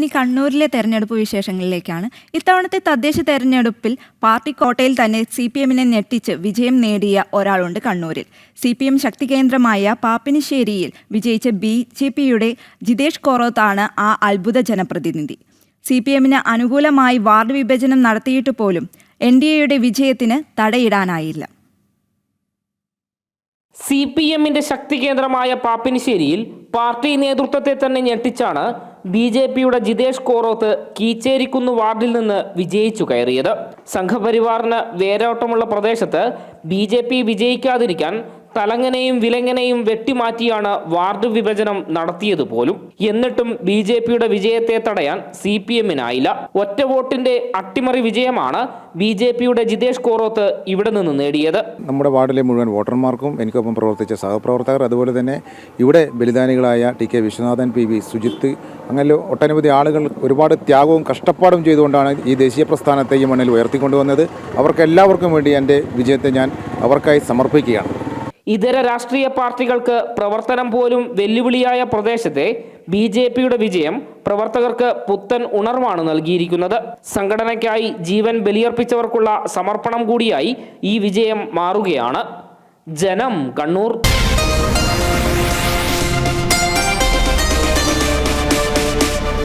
ഇനി കണ്ണൂരിലെ തെരഞ്ഞെടുപ്പ് വിശേഷങ്ങളിലേക്കാണ്. ഇത്തവണത്തെ തദ്ദേശ തെരഞ്ഞെടുപ്പിൽ പാർട്ടി കോട്ടയിൽ തന്നെ CPM-നെ ഞെട്ടിച്ച് വിജയം നേടിയ ഒരാളുണ്ട് കണ്ണൂരിൽ. CPM ശക്തി കേന്ദ്രമായ പാപ്പിനിശ്ശേരിയിൽ വിജയിച്ച BJP-യുടെ ജിതേഷ് കോറോത്താണ് ആ അത്ഭുത ജനപ്രതിനിധി. CPM-ന് അനുകൂലമായി വാർഡ് വിഭജനം നടത്തിയിട്ട് പോലും NDA-യുടെ വിജയത്തിന് തടയിടാനായില്ല. CPM-ന്റെ ശക്തി കേന്ദ്രമായ പാപ്പിനിശ്ശേരിയിൽ പാർട്ടി നേതൃത്വത്തെ തന്നെ ഞെട്ടിച്ചാണ് BJP-യുടെ ജിതേഷ് കോറോത്ത് കീച്ചേരിക്കുന്ന് വാർഡിൽ നിന്ന് വിജയിച്ചു കയറിയത്. സംഘപരിവാറിന് വേരോട്ടമുള്ള പ്രദേശത്ത് BJP വിജയിക്കാതിരിക്കാൻ തലങ്ങനെയും വിലങ്ങനെയും വെട്ടിമാറ്റിയാണ് വാർഡ് വിഭജനം നടത്തിയത് പോലും. എന്നിട്ടും BJP-യുടെ വിജയത്തെ തടയാൻ CPM-നായില്ല. ഒറ്റ വോട്ടിന്റെ അട്ടിമറി വിജയമാണ് BJP-യുടെ ജിതേഷ് കോറോത്ത് ഇവിടെ നിന്ന് നേടിയത്. നമ്മുടെ വാർഡിലെ മുഴുവൻ വോട്ടർമാർക്കും എനിക്കൊപ്പം പ്രവർത്തിച്ച സഹപ്രവർത്തകർ, അതുപോലെ തന്നെ ഇവിടെ ബലിദാനികളായ TK വിശ്വനാഥൻ, PV സുജിത്ത്, അങ്ങനെ ഒട്ടനവധി ആളുകൾ ഒരുപാട് ത്യാഗവും കഷ്ടപ്പാടും ചെയ്തുകൊണ്ടാണ് ഈ ദേശീയ പ്രസ്ഥാനത്തെ ഈ മണ്ണിൽ ഉയർത്തിക്കൊണ്ടുവന്നത്. അവർക്കെല്ലാവർക്കും വേണ്ടി എൻ്റെ വിജയത്തെ ഞാൻ അവർക്കായി സമർപ്പിക്കുകയാണ്. ഇതര രാഷ്ട്രീയ പാർട്ടികൾക്ക് പ്രവർത്തനം പോലും വെല്ലുവിളിയായ പ്രദേശത്തെ BJP-യുടെ വിജയം പ്രവർത്തകർക്ക് പുത്തൻ ഉണർവാണ് നൽകിയിരിക്കുന്നത്. സംഘടനയ്ക്കായി ജീവൻ ബലിയർപ്പിച്ചവർക്കുള്ള സമർപ്പണം കൂടിയായി ഈ വിജയം മാറുകയാണ്. ജനം, കണ്ണൂർ.